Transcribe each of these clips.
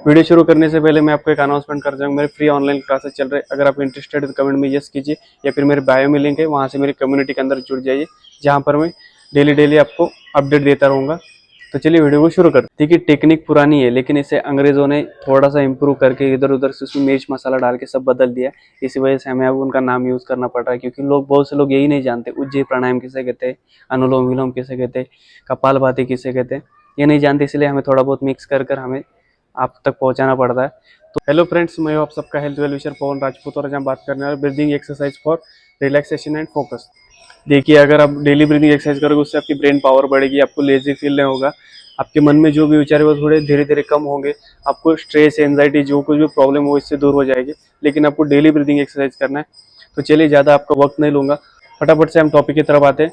Video शुरू करने से पहले मैं आपको एक अनाउंसमेंट कर दूंगा, मेरे फ्री ऑनलाइन क्लासेस चल रहे हैं। अगर आप इंटरेस्टेड है तो कमेंट में यस कीजिए, या फिर मेरे बायो में लिंक है, वहाँ से मेरी कम्युनिटी के अंदर जुड़ जाइए, जहाँ पर मैं डेली डेली आपको अपडेट देता रहूँगा। तो चलिए वीडियो को शुरू करते हैं। देखिए टेक्निक पुरानी है, लेकिन इसे अंग्रेजों ने थोड़ा सा इम्प्रूव करके इधर उधर से उसमें मिर्च मसाला डाल के सब बदल दिया। इसी वजह से हमें अब उनका नाम यूज़ करना पड़ रहा है, क्योंकि लोग, बहुत से लोग यही नहीं जानते उज्जैन प्राणायाम किसे कहते हैं, अनुलोम विलोम किसे कहते हैं, कपालभाति किसे कहते हैं, ये नहीं जानते। इसलिए हमें थोड़ा बहुत मिक्स कर कर हमें आप तक पहुंचाना पड़ता है। तो हेलो फ्रेंड्स, मैं आप सबका हेल्थ वेल विशर पवन राजपूत, और आज हम बात करने वाले breathing exercise for relaxation and focus. देखिए अगर आप डेली ब्रीदिंग एक्सरसाइज करोगे, उससे आपकी ब्रेन पावर बढ़ेगी, आपको लेजी फील नहीं होगा, आपके मन में जो भी विचार है वो थोड़े धीरे धीरे कम होंगे, आपको स्ट्रेस एंजाइटी जो कुछ भी प्रॉब्लम हो इससे दूर हो जाएगी। लेकिन आपको डेली ब्रीदिंग एक्सरसाइज करना है। तो चलिए ज़्यादा आपका वक्त नहीं लूँगा, फटाफट से हम टॉपिक की तरफ आते हैं।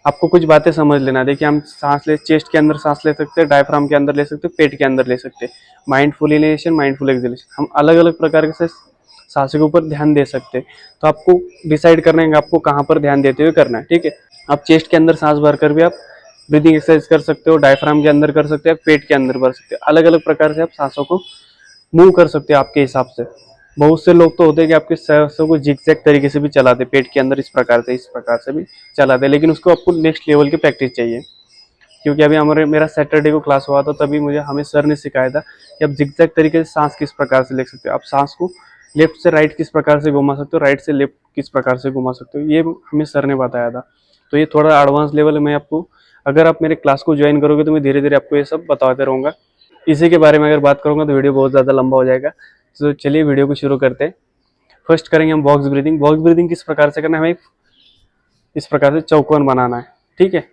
आपको कुछ बातें समझ लेना। देखिए हम सांस ले, चेस्ट के अंदर सांस ले सकते हैं, डायफ्राम के अंदर ले सकते हैं, पेट के अंदर ले सकते हैं। माइंडफुल इनहेलेशन, माइंडफुल एक्सहेलेशन, हम अलग अलग प्रकार से सांसों के ऊपर ध्यान दे सकते हैं। तो आपको डिसाइड करना है कि आपको कहाँ पर ध्यान देते हुए करना है, ठीक है। आप चेस्ट के अंदर सांस भरकर भी आप ब्रीदिंग एक्सरसाइज कर सकते हो, डायफ्राम के अंदर कर सकते हैं, पेट के अंदर भर सकते हो। अलग अलग प्रकार से आप सांसों को मूव कर सकते हो आपके हिसाब से। बहुत से लोग तो होते हैं कि आपके सांसों को जिगजैग तरीके से भी चलाते, पेट के अंदर इस प्रकार से भी चलाते, लेकिन उसको आपको नेक्स्ट लेवल की प्रैक्टिस चाहिए। क्योंकि अभी हमारे मेरा सैटरडे को क्लास हुआ था, तभी मुझे हमें सर ने सिखाया था कि आप जिगजैग तरीके से सांस किस प्रकार से ले सकते हो, आप सांस को लेफ्ट से राइट किस प्रकार से घुमा सकते हो, राइट से लेफ्ट किस प्रकार से घुमा सकते हो, ये हमें सर ने बताया था। तो ये थोड़ा एडवांस लेवल है। मैं आपको, अगर आप मेरे क्लास को ज्वाइन करोगे तो मैं धीरे धीरे आपको ये सब बताते रहूँगा। इसी के बारे में अगर बात करूँगा तो वीडियो बहुत ज़्यादा लंबा हो जाएगा। तो चलिए वीडियो को शुरू करते हैं। फर्स्ट करेंगे हम बॉक्स ब्रीदिंग। बॉक्स ब्रीदिंग किस प्रकार से करना है, हमें इस प्रकार से चौकोन बनाना है, ठीक है,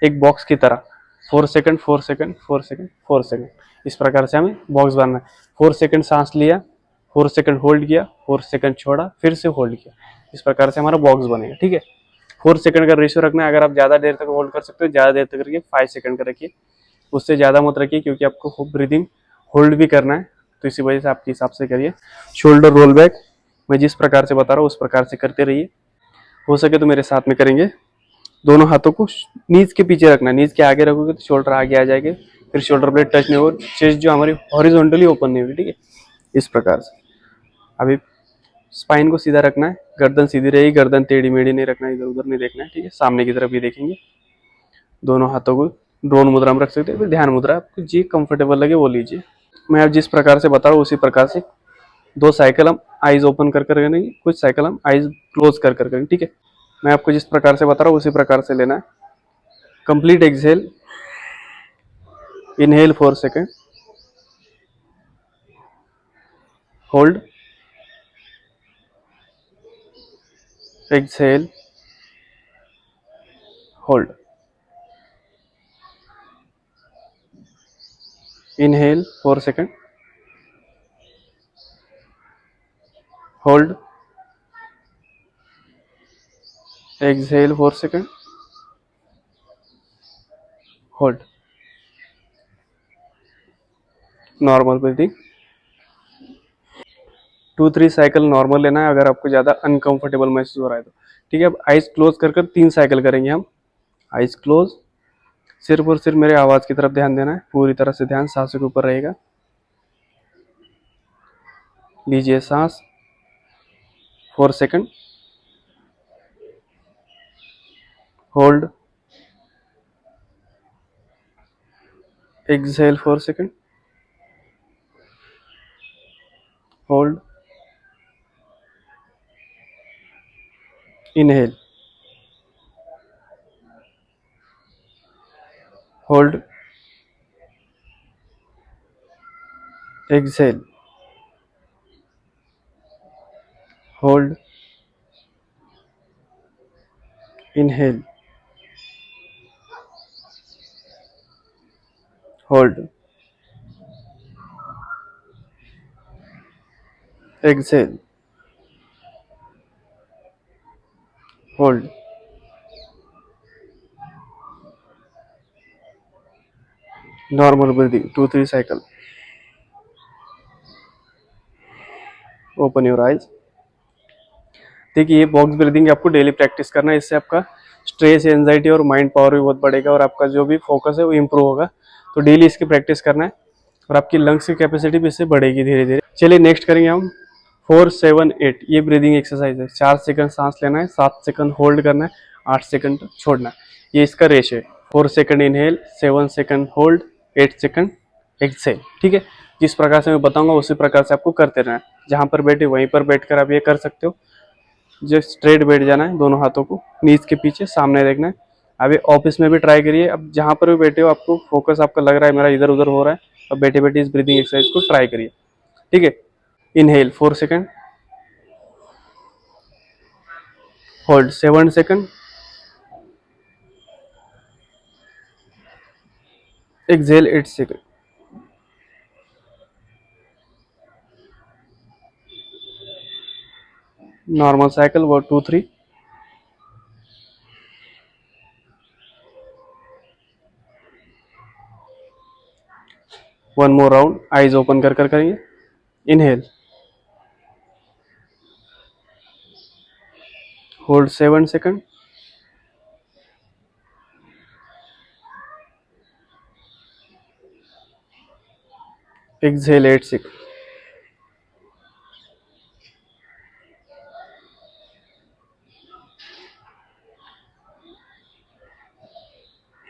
एक बॉक्स की तरह। 4 सेकंड 4 सेकंड 4 सेकंड 4 सेकंड, इस प्रकार से हमें बॉक्स बनाना है। 4 सेकंड सांस लिया, 4 सेकंड होल्ड किया, 4 सेकंड छोड़ा, फिर से होल्ड किया, इस प्रकार से हमारा बॉक्स बनेगा, ठीक है। 4 सेकंड का रेशियो रखना है। अगर आप ज़्यादा देर तक होल्ड कर सकते हो, ज़्यादा देर तक रखिए, 5 सेकंड का रखिए, उससे ज़्यादा मत रखिए, क्योंकि आपको ब्रीदिंग होल्ड भी करना है। तो इसी वजह से आपके हिसाब से करिए। शोल्डर रोल बैक, मैं जिस प्रकार से बता रहा हूँ उस प्रकार से करते रहिए। हो सके तो मेरे साथ में करेंगे। दोनों हाथों को नीज के पीछे रखना है, नीज के आगे रखोगे तो शोल्डर आगे आ जाएंगे, फिर शोल्डर ब्लेड टच नहीं हो, चेस्ट जो हमारी हॉरिजॉन्टली ओपन नहीं होगी, ठीक है, इस प्रकार से। अभी स्पाइन को सीधा रखना है, गर्दन सीधी रहेगी, गर्दन टेढ़ी मेढ़ी नहीं रखना है, इधर उधर नहीं देखना है, ठीक है, सामने की तरफ ही देखेंगे। दोनों हाथों को ड्रोन मुद्रा में रख सकते हैं, फिर ध्यान मुद्रा, आपको जी कंफर्टेबल लगे वो लीजिए। मैं अब जिस प्रकार से बता रहा हूँ उसी प्रकार से 2 साइकिल हम आइज ओपन कर करेंगे, कुछ साइकिल हम आइज क्लोज कर करेंगे, ठीक है। मैं आपको जिस प्रकार से बता रहा हूँ उसी प्रकार से लेना है। Complete exhale, inhale 4 second, hold, exhale, hold, inhale 4 second, hold, exhale 4 second, hold. Normal breathing 2-3 cycle normal लेना है, अगर आपको ज़्यादा अनकंफर्टेबल महसूस हो रहा है तो, ठीक है। अब आइज क्लोज कर 3 साइकिल करेंगे हम। आइज क्लोज, सिर्फ और सिर्फ मेरे आवाज़ की तरफ ध्यान देना है, पूरी तरह से ध्यान सांसों के ऊपर रहेगा। लीजिए सांस 4 second, hold, exhale 4 second, hold, inhale, hold, exhale, hold, inhale, hold, exhale, hold. Normal breathing 2-3 cycle. Open your eyes. देखिए ये बॉक्स ब्रीदिंग आपको डेली प्रैक्टिस करना है, इससे आपका स्ट्रेस, एंजाइटी और माइंड पावर भी बहुत बढ़ेगा, और आपका जो भी फोकस है वो इम्प्रूव होगा। तो डेली इसकी प्रैक्टिस करना है। और आपकी लंग्स की कैपेसिटी भी इससे बढ़ेगी धीरे धीरे। चलिए नेक्स्ट करेंगे हम 4-7-8। ये ब्रीदिंग एक्सरसाइज है। 4 सेकंड सांस लेना है, 7 सेकंड होल्ड करना है, 8 सेकंड छोड़ना है। ये इसका रेशो है। 4 second inhale, 7 second hold, 8 second exhale. ठीक है, जिस प्रकार से मैं बताऊंगा उसी प्रकार से आपको करते रहना है। जहां पर बैठे वहीं पर बैठकर आप ये कर सकते हो। जस्ट स्ट्रेट बैठ जाना है, दोनों हाथों को नीज के पीछे सामने रखना है। अभी ऑफिस में भी ट्राई करिए। अब जहां पर भी बैठे हो आपको फोकस आपका लग रहा है मेरा इधर उधर हो रहा है, अब बैठे बैठे इस ब्रीदिंग एक्सरसाइज को ट्राई करिए। ठीक है, inhale 4 second, hold 7 second, exhale 8 second. Normal cycle 1 2 3। One more round, eyes open कर कर करेंगे। Inhale, hold 7 second, exhale 8 second.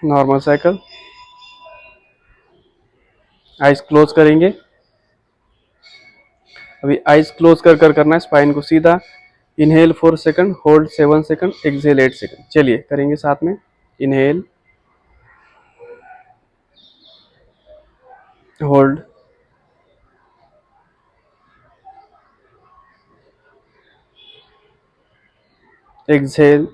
Normal cycle, eyes close करेंगे। अभी आइज क्लोज कर कर करना है, स्पाइन को सीधा। Inhale 4 second, hold 7 second, exhale 8 second. चलिए करेंगे साथ में। Inhale, hold, exhale.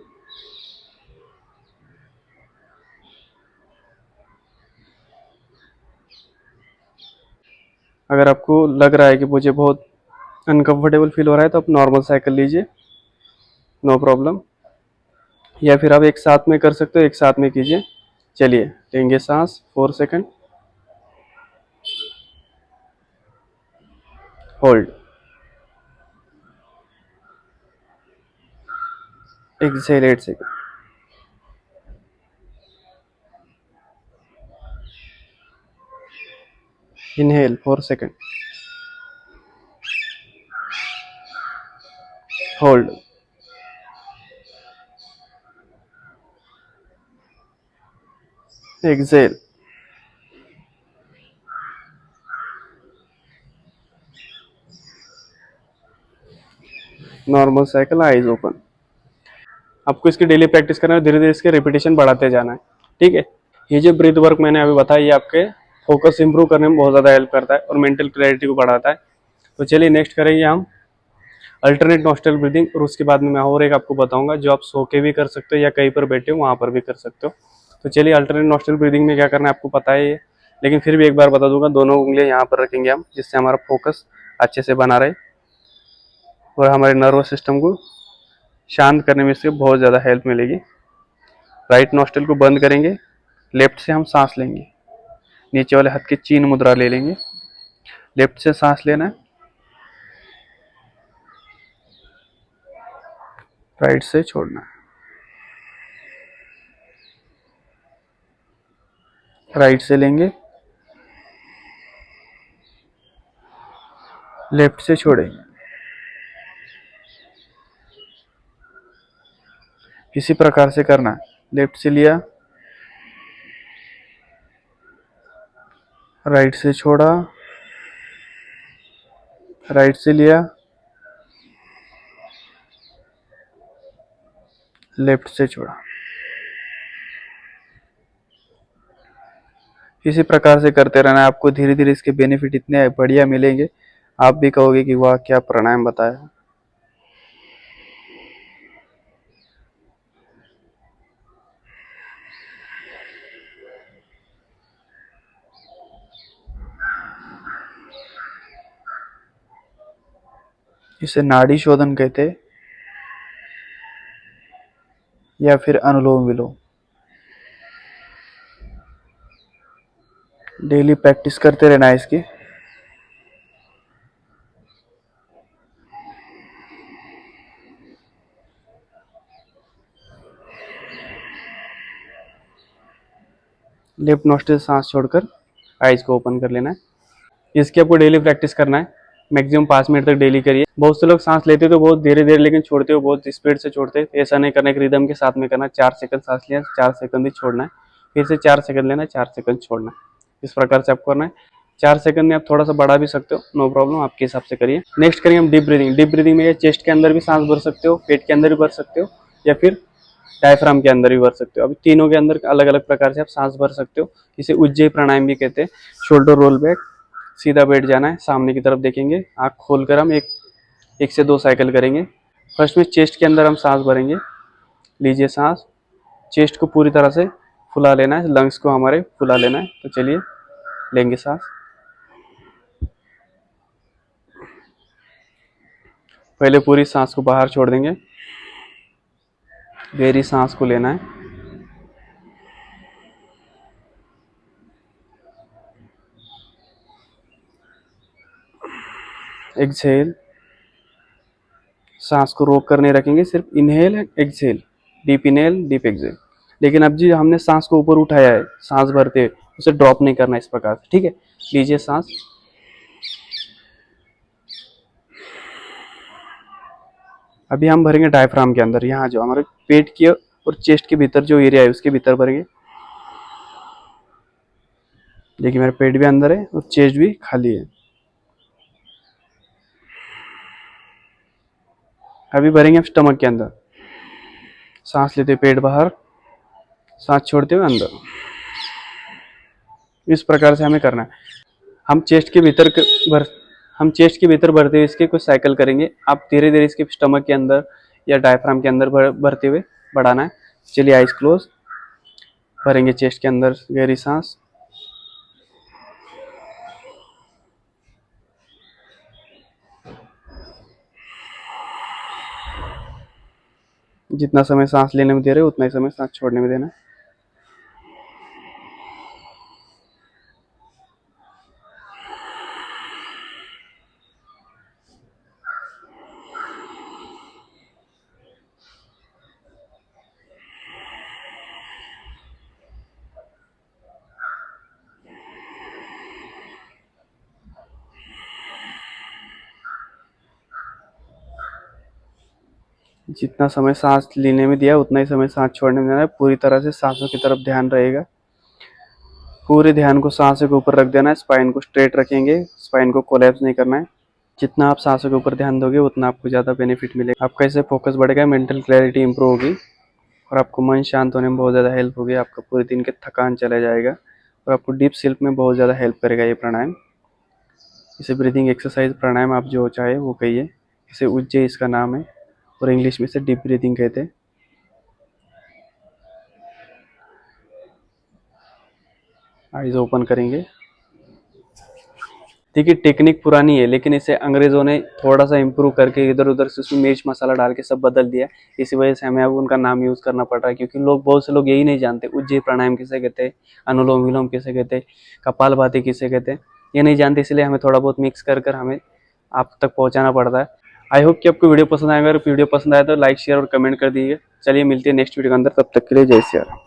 अगर आपको लग रहा है कि मुझे बहुत अनकंफर्टेबल फील हो रहा है तो आप नॉर्मल साइकिल लीजिए, नो प्रॉब्लम। या फिर आप एक साथ में कर सकते हो, एक साथ में कीजिए। चलिए लेंगे सांस 4 second, hold, exhale 8 second. Inhale 4 second, hold, exhale. Normal cycle, eyes open. आपको इसकी डेली प्रैक्टिस करना है, धीरे धीरे इसके रिपीटेशन बढ़ाते जाना है। ठीक है, ये जो ब्रीथ वर्क मैंने अभी बताया ये आपके फोकस इंप्रूव करने में बहुत ज़्यादा हेल्प करता है और मेंटल क्लैरिटी को बढ़ाता है। तो चलिए नेक्स्ट करेंगे हम अल्टरनेट नॉस्ट्रल ब्रीदिंग, और उसके बाद में मैं और एक आपको बताऊंगा जो आप सो के भी कर सकते हो या कहीं पर बैठे हो वहां पर भी कर सकते हो। तो चलिए अल्टरनेट नॉस्ट्रल ब्रीदिंग में क्या करना है आपको पता है ये, लेकिन फिर भी एक बार बता दूंगा। दोनों उंगलियां यहाँ पर रखेंगे हम, जिससे हमारा फोकस अच्छे से बना रहे और हमारे नर्वस सिस्टम को शांत करने में इससे बहुत ज़्यादा हेल्प मिलेगी। राइट नॉस्ट्रल को बंद करेंगे, लेफ्ट से हम सांस लेंगे, नीचे वाले हाथ की चीन मुद्रा ले लेंगे। लेफ्ट से सांस लेना है, राइट से छोड़ना है। राइट से लेंगे, लेफ्ट से छोड़ेंगे। इसी प्रकार से करना है। लेफ्ट से लिया, राइट से छोड़ा, राइट से लिया, लेफ्ट से छोड़ा। इसी प्रकार से करते रहना है। आपको धीरे धीरे इसके बेनिफिट इतने बढ़िया मिलेंगे, आप भी कहोगे कि वाह क्या प्राणायाम बताया। इसे नाड़ी शोधन कहते हैं या फिर अनुलोम विलोम। डेली प्रैक्टिस करते रहना है इसकी। लेफ्ट नोस्ट्रिल से सांस छोड़कर आइज को ओपन कर लेना है। इसकी आपको डेली प्रैक्टिस करना है, मैक्सिमम 5 मिनट तक डेली करिए। बहुत से लोग सांस लेते तो बहुत धीरे धीरे, लेकिन छोड़ते हो बहुत स्पीड से छोड़ते हैं। ऐसा नहीं करना, एक रिदम के साथ में करना। 4 सेकंड सांस लिया, 4 सेकंड ही छोड़ना है, फिर से 4 सेकंड लेना है, 4 सेकंड छोड़ना है। इस प्रकार से आपको करना है। 4 सेकंड में आप थोड़ा सा बढ़ा भी सकते हो, नो प्रॉब्लम, आपके हिसाब से करिए। नेक्स्ट करेंगे हम डीप ब्रीदिंग। डीप ब्रीदिंग में चेस्ट के अंदर भी सांस भर सकते हो, पेट के अंदर भी भर सकते हो, या फिर डायफ्राम के अंदर भी भर सकते हो। अभी तीनों के अंदर अलग अलग प्रकार से आप सांस भर सकते हो। इसे उज्जयी प्राणायाम भी कहते हैं। शोल्डर रोल बैक, सीधा बैठ जाना है, सामने की तरफ देखेंगे, आँख खोलकर हम एक से 2 साइकिल करेंगे। फर्स्ट में चेस्ट के अंदर हम सांस भरेंगे। लीजिए सांस, चेस्ट को पूरी तरह से फुला लेना है, लंग्स को हमारे फुला लेना है। तो चलिए लेंगे सांस। पहले पूरी सांस को बाहर छोड़ देंगे, गहरी सांस को लेना है। एक्सहेल, सांस को रोक कर नहीं रखेंगे, सिर्फ inhale and exhale, deep inhale deep exhale. लेकिन अब जी हमने सांस को ऊपर उठाया है, सांस भरते हुए उसे ड्रॉप नहीं करना इस प्रकार से, ठीक है। लीजिए सांस। अभी हम भरेंगे डायफ्राम के अंदर, यहाँ जो हमारे पेट की और चेस्ट के भीतर जो एरिया है उसके भीतर भरेंगे। देखिए मेरा पेट भी अंदर है और चेस्ट भी खाली है। अभी भरेंगे स्टमक के अंदर। सांस लेते हुए पेट बाहर, सांस छोड़ते हुए अंदर। इस प्रकार से हमें करना है। हम चेस्ट के भीतर भरते हुए इसके कुछ साइकिल करेंगे। आप धीरे धीरे इसके स्टमक के अंदर या डायफ्राम के अंदर भरते हुए बढ़ाना है। चलिए आइज क्लोज, भरेंगे चेस्ट के अंदर गहरी सांस। जितना समय सांस लेने में दे रहे हो उतना ही समय सांस छोड़ने में देना है। जितना समय सांस लेने में दिया उतना ही समय सांस छोड़ने में देना है। पूरी तरह से सांसों की तरफ ध्यान रहेगा। पूरे ध्यान को सांसों के ऊपर रख देना है। स्पाइन को स्ट्रेट रखेंगे, स्पाइन को कोलैप्स नहीं करना है। जितना आप सांसों के ऊपर ध्यान दोगे उतना आपको ज़्यादा बेनिफिट मिलेगा। आपका इससे फोकस बढ़ेगा, मेंटल क्लैरिटी इंप्रूव होगी और आपको मन शांत होने में बहुत ज़्यादा हेल्प होगी। आपका पूरे दिन के थकान चला जाएगा और आपको डीप स्लीप में बहुत ज़्यादा हेल्प करेगा ये प्राणायाम। इसे ब्रीदिंग एक्सरसाइज प्राणायाम आप जो चाहे वो कहिए। इसे उज्जयी इसका नाम है और इंग्लिश में इसे डीप ब्रीदिंग कहते हैं। आइज ओपन करेंगे। देखिए टेक्निक पुरानी है, लेकिन इसे अंग्रेजों ने थोड़ा सा इम्प्रूव करके इधर उधर से उसमें मिर्च मसाला डाल के सब बदल दिया। इसी वजह से हमें अब उनका नाम यूज़ करना पड़ रहा है, क्योंकि बहुत से लोग यही नहीं जानते उज्जयी प्राणायाम किसे कहते हैं, अनुलोम विलोम किसे कहते हैं, कपालभाति किसे कहते हैं, ये नहीं जानते। इसलिए हमें थोड़ा बहुत मिक्स कर हमें आप तक पहुँचाना पड़ता है। आई होप कि आपको वीडियो पसंद आएगा। अगर वीडियो पसंद आया तो लाइक शेयर और कमेंट कर दीजिए। चलिए मिलते हैं नेक्स्ट वीडियो के अंदर, तब तक के लिए जय श्री राम।